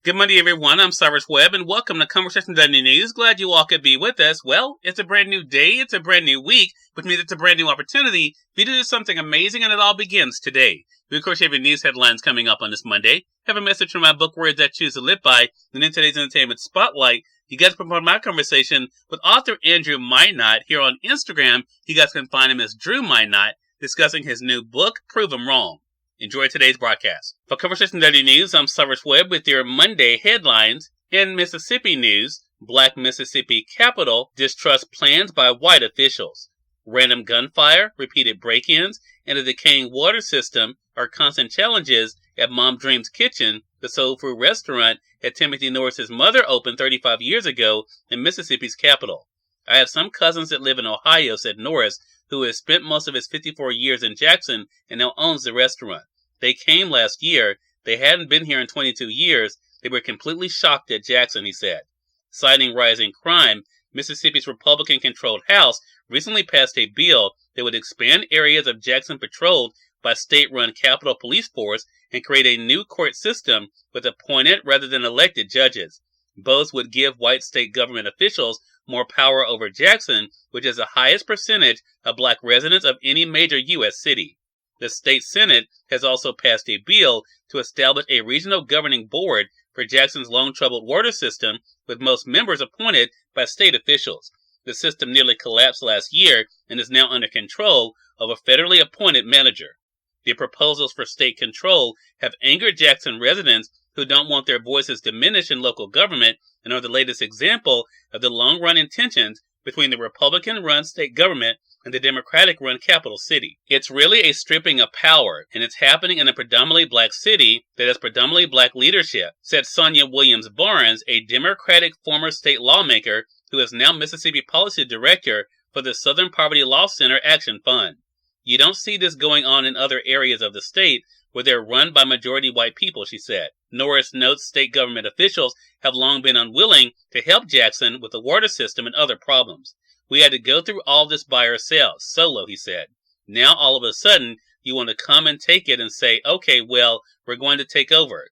Good Monday, everyone. I'm Cyrus Webb, and welcome to Conversation Dundee News. Glad you all could be with us. Well, it's a brand new day, it's a brand new week, which means it's a brand new opportunity for you to do something amazing, and it all begins today. We, of course, have your news headlines coming up on this Monday. Have a message from my book, Words I Choose to Live By, and in today's Entertainment Spotlight, you guys can promote my conversation with author Andrew Minott here on Instagram. You guys can find him as Drew Minott, discussing his new book, Prove 'Em Wrong. Enjoy today's broadcast. For Conversation Dundee News, I'm Cyrus Webb with your Monday headlines. In Mississippi news, Black Mississippi Capitol distrusts plans by white officials. Random gunfire, repeated break-ins, and a decaying water system are constant challenges at Mom Dream's Kitchen, the soul food restaurant that Timothy Norris's mother opened 35 years ago in Mississippi's capital. I have some cousins that live in Ohio, said Norris, who has spent most of his 54 years in Jackson and now owns the restaurant. They came last year. They hadn't been here in 22 years. They were completely shocked at Jackson, he said. Citing rising crime, Mississippi's Republican-controlled House recently passed a bill that would expand areas of Jackson patrolled by state-run Capitol Police Force and create a new court system with appointed rather than elected judges. Both would give white state government officials more power over Jackson, which is the highest percentage of black residents of any major U.S. city. The state Senate has also passed a bill to establish a regional governing board for Jackson's long-troubled water system, with most members appointed by state officials. The system nearly collapsed last year and is now under control of a federally appointed manager. The proposals for state control have angered Jackson residents who don't want their voices diminished in local government and are the latest example of the long-run tensions between the Republican-run state government and the Democratic-run capital city. It's really a stripping of power, and it's happening in a predominantly black city that has predominantly black leadership, said Sonia Williams-Barnes, a Democratic former state lawmaker who is now Mississippi Policy Director for the Southern Poverty Law Center Action Fund. You don't see this going on in other areas of the state where they're run by majority white people, she said. Norris notes state government officials have long been unwilling to help Jackson with the water system and other problems. We had to go through all this by ourselves, solo, he said. Now, all of a sudden, you want to come and take it and say, okay, well, we're going to take over.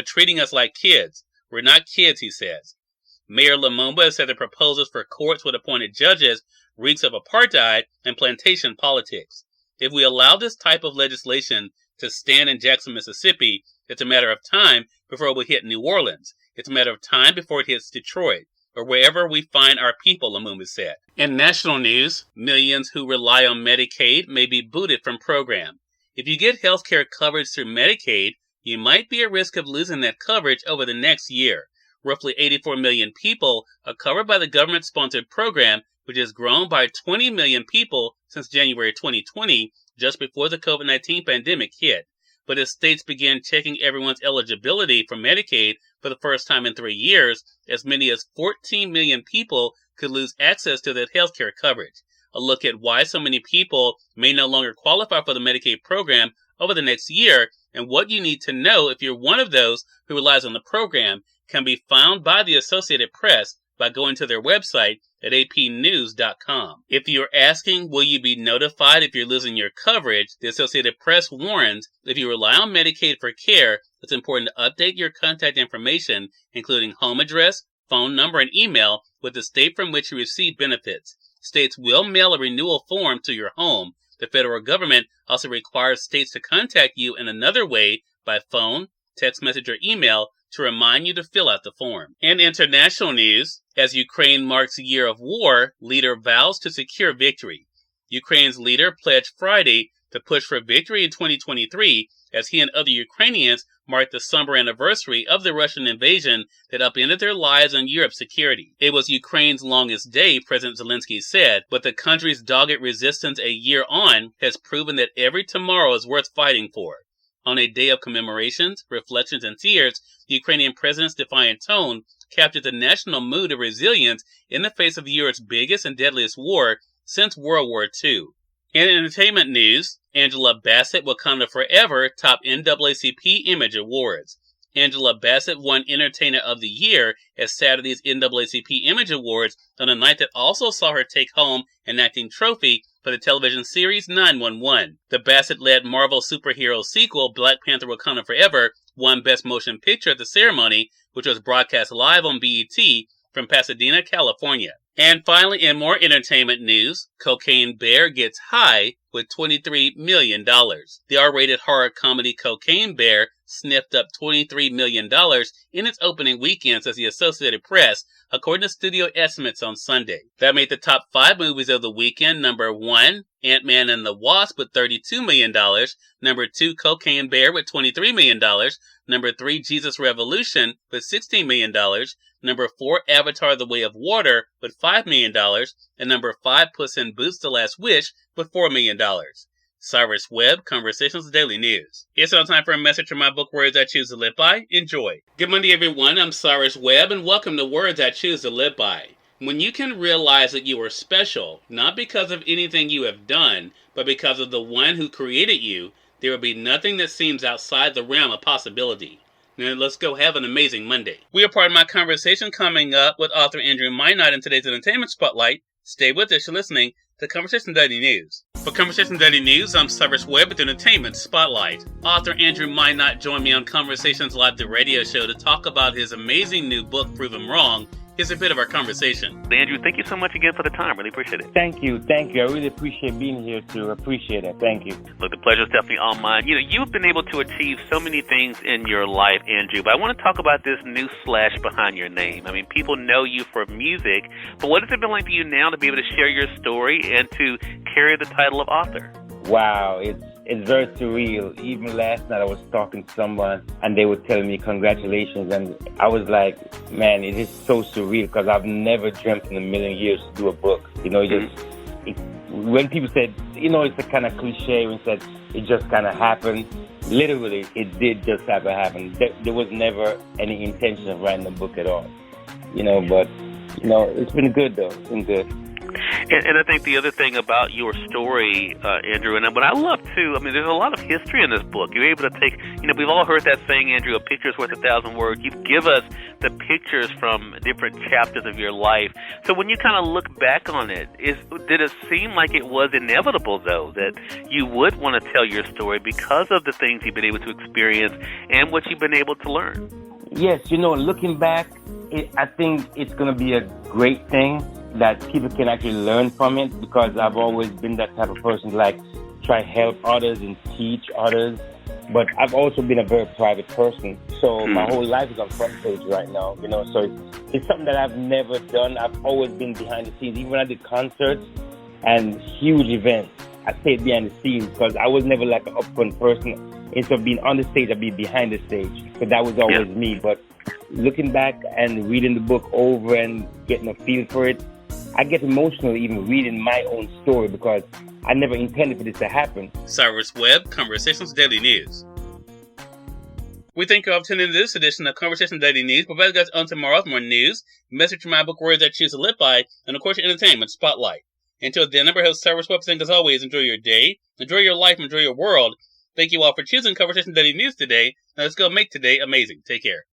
Treating us like kids. We're not kids, he says. Mayor Lumumba said the proposals for courts with appointed judges reeks of apartheid and plantation politics. If we allow this type of legislation to stand in Jackson, Mississippi, it's a matter of time before it will hit New Orleans. It's a matter of time before it hits Detroit, or wherever we find our people, Lumumba said. In national news, millions who rely on Medicaid may be booted from program. If you get health care coverage through Medicaid, you might be at risk of losing that coverage over the next year. Roughly 84 million people are covered by the government-sponsored program, which has grown by 20 million people since January 2020, just before the COVID-19 pandemic hit. But as states began checking everyone's eligibility for Medicaid for the first time in 3 years, as many as 14 million people could lose access to that health care coverage. A look at why so many people may no longer qualify for the Medicaid program over the next year, and what you need to know if you're one of those who relies on the program, can be found by the Associated Press by going to their website at apnews.com. If you're asking, will you be notified if you're losing your coverage, the Associated Press warns if you rely on Medicaid for care, it's important to update your contact information, including home address, phone number, and email with the state from which you receive benefits. States will mail a renewal form to your home. The federal government also requires states to contact you in another way by phone, text message, or email to remind you to fill out the form. In international news, as Ukraine marks a year of war, leader vows to secure victory. Ukraine's leader pledged Friday to push for victory in 2023 as he and other Ukrainians marked the somber anniversary of the Russian invasion that upended their lives and Europe's security. It was Ukraine's longest day, President Zelensky said, but the country's dogged resistance a year on has proven that every tomorrow is worth fighting for. On a day of commemorations, reflections, and tears, the Ukrainian president's defiant tone captured the national mood of resilience in the face of Europe's biggest and deadliest war since World War II. In entertainment news, Angela Bassett Wakanda Forever topped NAACP Image Awards. Angela Bassett won Entertainer of the Year at Saturday's NAACP Image Awards on a night that also saw her take home an acting trophy for the television series 911. The Bassett-led Marvel superhero sequel Black Panther Wakanda Forever won Best Motion Picture at the ceremony, which was broadcast live on BET from Pasadena, California. And finally, in more entertainment news, Cocaine Bear gets high with $23 million. The R-rated horror comedy Cocaine Bear sniffed up $23 million in its opening weekend, says the Associated Press, according to studio estimates on Sunday. That made the top 5 movies of the weekend. Number 1, Ant-Man and the Wasp with $32 million. Number 2, Cocaine Bear with $23 million. Number 3, Jesus Revolution with $16 million. Number 4, Avatar The Way of Water with $5 million. And number 5, Puss in Boots The Last Wish with $4 million. Cyrus Webb, Conversations Daily News. It's now time for a message from my book, Words I Choose to Live By. Enjoy. Good Monday, everyone. I'm Cyrus Webb, and welcome to Words I Choose to Live By. When you can realize that you are special, not because of anything you have done, but because of the one who created you, there will be nothing that seems outside the realm of possibility. Now let's go have an amazing Monday. We are part of my conversation coming up with author Andrew Minott in today's Entertainment Spotlight. Stay with us. You're listening to Conversation Daily News. For Conversation Daily News, I'm Cyrus Webb with Entertainment Spotlight. Author Andrew Minott joined me on Conversations Live, the radio show, to talk about his amazing new book, Prove 'Em Wrong. Here's a bit of our conversation. Andrew, thank you so much again for the time. Really appreciate it. Thank you. I really appreciate being here, too. Appreciate it. Thank you. Look, the pleasure is definitely all mine. You know, you've been able to achieve so many things in your life, Andrew, but I want to talk about this new slash behind your name. I mean, people know you for music, but what has it been like for you now to be able to share your story and to carry the title of author? Wow, it's very surreal. Even last night I was talking to someone and they were telling me congratulations, and I was like, man, it is so surreal because I've never dreamt in a million years to do a book. You know, when people said, you know, it's a kind of cliche when said it just kind of happened. Literally, it did just happen. There was never any intention of writing a book at all. You know, but, you know, it's been good though. It's been good. And I think the other thing about your story, Andrew, and what I love too, I mean, there's a lot of history in this book. You're able to take, you know, we've all heard that saying, Andrew, a picture's worth 1,000 words. You give us the pictures from different chapters of your life. So when you kind of look back on it, did it seem like it was inevitable, though, that you would want to tell your story because of the things you've been able to experience and what you've been able to learn? Yes, you know, looking back, I think it's going to be a great thing that people can actually learn from it, because I've always been that type of person, like try to help others and teach others. But I've also been a very private person, so my whole life is on front page right now, you know. So it's something that I've never done. I've always been behind the scenes. Even when I did concerts and huge events, I stayed behind the scenes because I was never like an upfront person. Instead of being on the stage, I'd be behind the stage. So that was always me. But looking back and reading the book over and getting a feel for it, I get emotional even reading my own story because I never intended for this to happen. Cyrus Webb, Conversations Daily News. We thank you all for tuning in to this edition of Conversations Daily News. Provide you guys on tomorrow with more news, message from my book, Words I Choose to Live By, and of course your entertainment spotlight. Until then, I'm host Cyrus Webb saying, as always, enjoy your day, enjoy your life, enjoy your world. Thank you all for choosing Conversations Daily News today. Now let's go make today amazing. Take care.